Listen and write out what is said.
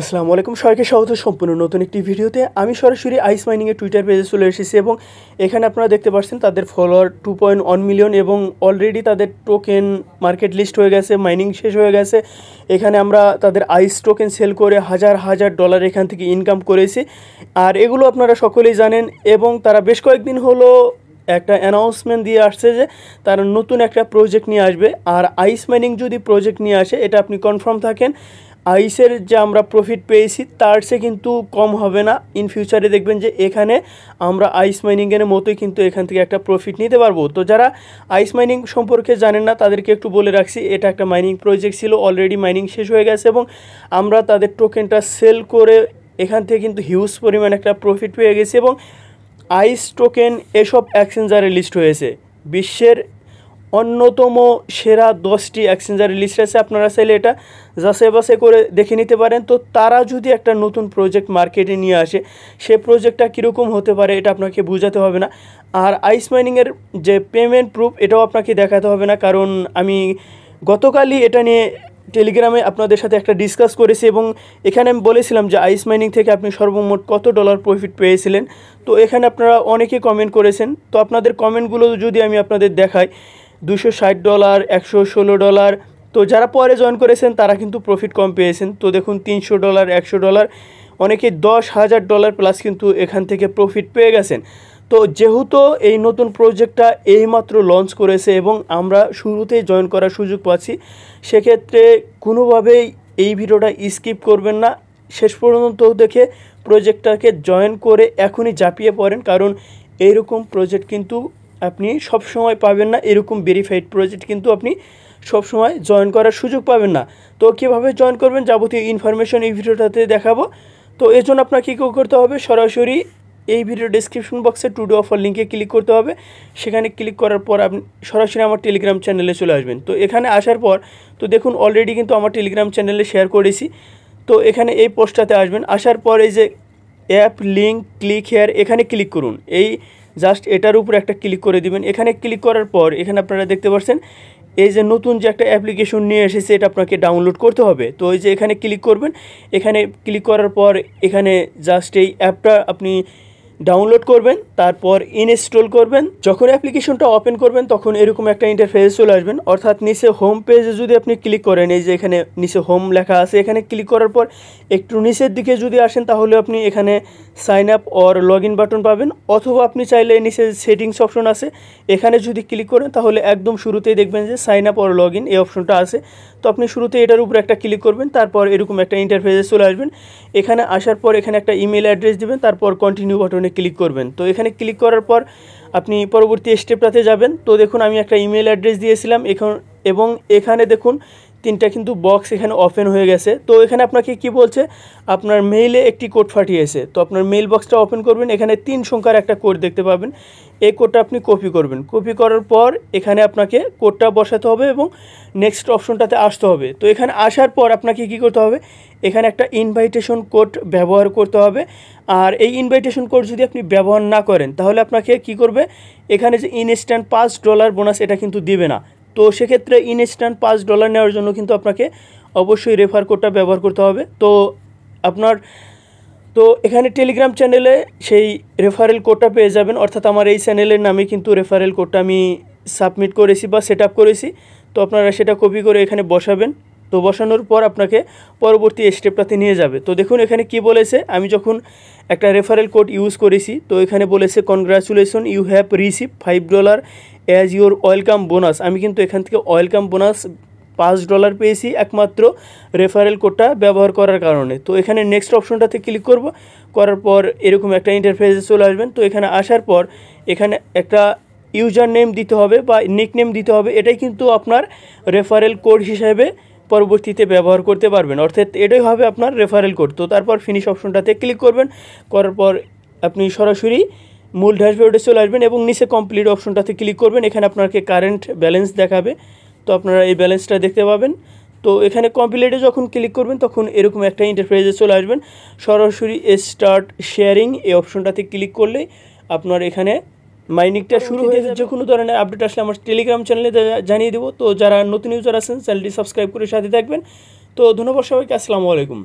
আসসালামু আলাইকুম, সবাইকে স্বাগত সম্পূর্ণ নতুন একটি ভিডিওতে। আমি সরাসরি আইস মাইনিংয়ের টুইটার পেজে চলে এসেছি এবং এখানে আপনারা দেখতে পাচ্ছেন তাদের ফলোয়ার 2.1 মিলিয়ন এবং অলরেডি তাদের টোকেন মার্কেট লিস্ট হয়ে গেছে, মাইনিং শেষ হয়ে গেছে। এখানে আমরা তাদের আইস টোকেন সেল করে হাজার হাজার ডলার এখান থেকে ইনকাম করেছি। আর এগুলো আপনারা সকলেই জানেন এবং তারা বেশ কয়েকদিন হলো একটা অ্যানাউন্সমেন্ট দিয়ে আসছে যে তারা নতুন একটা প্রজেক্ট নিয়ে আসবে। আর আইস মাইনিং যদি প্রজেক্ট নিয়ে আসে, এটা আপনি কনফার্ম থাকেন, আইসের যে আমরা প্রফিট পেয়েছি তার সে কিন্তু কম হবে না। ইন ফিউচারে দেখবেন যে এখানে আমরা আইস মাইনিংয়ের মতোই কিন্তু এখান থেকে একটা প্রফিট নিতে পারবো। তো যারা আইস মাইনিং সম্পর্কে জানেন না তাদেরকে একটু বলে রাখছি, এটা একটা মাইনিং প্রজেক্ট ছিল, অলরেডি মাইনিং শেষ হয়ে গেছে এবং আমরা তাদের টোকেনটা সেল করে এখান থেকে কিন্তু হিউজ পরিমাণ একটা প্রফিট পেয়ে গেছি। এবং আইস টোকেন এসব এক্সচেঞ্জারে লিস্ট হয়েছে, বিশ্বের অন্যতম সেরা 10টি এক্সচেঞ্জারে লিস্ট আছে। আপনারা চাইলে এটা যাচাই বাছাই করে দেখে নিতে পারেন। তো তারা যদি একটা নতুন প্রজেক্ট মার্কেটে নিয়ে আসে, সে প্রজেক্টটা কীরকম হতে পারে এটা আপনাকে বোঝাতে হবে না। আর আইস মাইনিংয়ের যে পেমেন্ট প্রুফ, এটাও আপনাকে দেখাতে হবে না, কারণ আমি গতকালই এটা নিয়ে টেলিগ্রামে আপনাদের সাথে একটা ডিসকাস করেছি এবং এখানে আমি বলেছিলাম যে আইস মাইনিং থেকে আপনি সর্বমোট কত ডলার প্রফিট পেয়েছিলেন। তো এখানে আপনারা অনেকেই কমেন্ট করেছেন, তো আপনাদের কমেন্টগুলো যদি আমি আপনাদের দেখাই, $260, $116। তো যারা পরে জয়েন করেছেন তারা কিন্তু প্রফিট কম পেয়েছেন। তো দেখুন $300, $100, অনেকে $10,000 প্লাস কিন্তু এখান থেকে প্রফিট পেয়ে গেছেন। তো যেহেতু এই নতুন প্রজেক্টটা এইমাত্র লঞ্চ করেছে এবং আমরা শুরুতেই জয়েন করার সুযোগ পাচ্ছি, সেক্ষেত্রে কোনোভাবেই এই ভিডিওটা স্কিপ করবেন না, শেষ পর্যন্ত দেখে প্রজেক্টটাকে জয়েন করে এখনই ঝাঁপিয়ে পড়েন, কারণ এইরকম প্রজেক্ট কিন্তু আপনি সব সময় পাবেন না, এরকম ভেরিফাইড প্রজেক্ট কিন্তু আপনি সব সময় জয়েন করার সুযোগ পাবেন না। তো কীভাবে জয়েন করবেন যাবতীয় ইনফরমেশন এই ভিডিওটাতে দেখাবো। তো এর জন্য আপনাকে কী করতে হবে, সরাসরি এই ভিডিও ডেসক্রিপশন বক্সে টুডে অফার লিঙ্কে ক্লিক করতে হবে। সেখানে ক্লিক করার পর আপনি সরাসরি আমার টেলিগ্রাম চ্যানেলে চলে আসবেন। তো এখানে আসার পর তো দেখুন অলরেডি কিন্তু আমার টেলিগ্রাম চ্যানেলে শেয়ার করেছি। তো এখানে এই পোস্টটাতে আসবেন, আসার পর এই যে অ্যাপ লিঙ্ক ক্লিক হেয়ার, এখানে ক্লিক করুন। এই জাস্ট এটার উপর একটা ক্লিক করে দিবেন। এখানে ক্লিক করার পর এখানে আপনারা দেখতে পাচ্ছেন এই যে নতুন যে একটা অ্যাপ্লিকেশন নিয়ে এসেছে, এটা আপনাকে ডাউনলোড করতে হবে। তো এই যে এখানে ক্লিক করবেন, এখানে ক্লিক করার পর এখানে জাস্ট এই অ্যাপটা আপনি ডাউনলোড করবেন, তারপর ইনস্টল করবেন। যখন অ্যাপ্লিকেশনটা ওপেন করবেন তখন এরকম একটা ইন্টারফেস চলে আসবেন, অর্থাৎ নিচে হোম পেজে যদি আপনি ক্লিক করেন, এই যে এখানে নিচে হোম লেখা আছে, এখানে ক্লিক করার পর একটু নিচের দিকে যদি আসেন তাহলে আপনি এখানে sign up or log in button পাবেন, অথবা আপনি চাইলে নিচে সেটিংস অপশন আছে, এখানে যদি ক্লিক করেন তাহলে একদম শুরুতেই দেখবেন যে sign up or log in এই অপশনটা আছে। তো আপনি শুরুতে এটার উপর একটা ক্লিক করবেন, তারপর এরকম একটা ইন্টারফেসে চলে আসবেন। এখানে আসার পর এখানে একটা ইমেল অ্যাড্রেস দিবেন, তারপর কন্টিনিউ বাটনে ক্লিক করবেন। তো এখানে ক্লিক করার পর আপনি পরবর্তী স্টেপটাতে যাবেন। তো দেখুন আমি একটা ইমেল অ্যাড্রেস দিয়েছিলাম এখন, এবং এখানে দেখুন তিনটা কিন্তু বক্স এখানে ওপেন হয়ে গেছে। তো এখানে আপনাকে কি বলছে, আপনার মেইলে একটি কোড পাঠিয়েছে। তো আপনার মেইল বক্সটা ওপেন করবেন, এখানে 3 সংখ্যার একটা কোড দেখতে পাবেন। এই কোডটা আপনি কপি করবেন, কপি করার পর এখানে আপনাকে কোডটা বসাতে হবে এবং নেক্সট অপশনটাতে আসতে হবে। তো এখানে আসার পর আপনাকে কি করতে হবে, এখানে একটা ইনভাইটেশন কোড ব্যবহার করতে হবে। আর এই ইনভাইটেশন কোড যদি আপনি ব্যবহার না করেন তাহলে আপনাকে কি করবে, এখানে যে ইনস্ট্যান্ট $5 বোনাস এটা কিন্তু দিবে না। তো সেক্ষেত্রে ইনস্ট্যান্ট $5 নেওয়ার জন্য কিন্তু আপনাকে অবশ্যই রেফার কোডটা ব্যবহার করতে হবে। তো এখানে টেলিগ্রাম চ্যানেলে সেই রেফারেল কোডটা পেয়ে যাবেন, অর্থাৎ আমার এই চ্যানেলের নামে কিন্তু রেফারেল কোডটা আমি সাবমিট করেছি বা সেট আপ করেছি। তো আপনারা সেটা কপি করে এখানে বসাবেন। তো বসানোর পর আপনাকে পরবর্তী স্টেপটাতে নিয়ে যাবে। তো দেখুন এখানে কি বলেছে, আমি যখন একটা রেফারেল কোড ইউজ করেছি, তো এখানে বলেছে congratulation you have receive $5 as your welcome bonus. আমি কিন্তু এখান থেকে ওয়েলকাম বোনাস $5 পেয়েছি একমাত্র রেফারেল কোডটা ব্যবহার করার কারণে। তো এখানে নেক্সট অপশনটাতে ক্লিক করব, করার পর এরকম একটা ইন্টারফেসে চলে আসবেন। তো এখানে আসার পর এখানে একটা ইউজার নেম দিতে হবে বা নিক নেম দিতে হবে, এটাই কিন্তু আপনার রেফারেল কোড হিসেবে পরবর্তীতে ব্যবহার করতে পারবেন, অর্থাৎ এটাই হবে আপনার রেফারেল কোড। তো তারপর ফিনিশ অপশনটাতে ক্লিক করবেন, করার পর আপনি সরাসরি মূল ড্যাশবোর্ডে চলে আসবেন এবং নিচে কমপ্লিট অপশনটাতে ক্লিক করবেন। এখানে আপনাকে কারেন্ট ব্যালেন্স দেখাবে, তো আপনারা এই ব্যালেন্সটা দেখতে পাবেন। তো এখানে কমপ্লিটে যখন ক্লিক করবেন তখন এরকম একটা ইন্টারফেসে চলে আসবেন, সরাসরি স্টার্ট শেয়ারিং এই অপশনটাতে ক্লিক করলে আপনার এখানে মাইনিংটা শুরু হয়ে যাবে। যে কোনো ধরনের আপডেট আসলে আমার টেলিগ্রাম চ্যানেলে জানিয়ে দেবো। তো যারা নতুন ইউজার আছেন চ্যানেলটি সাবস্ক্রাইব করে সাথে থাকবেন। তো ধন্যবাদ সবাইকে, আসসালামু আলাইকুম।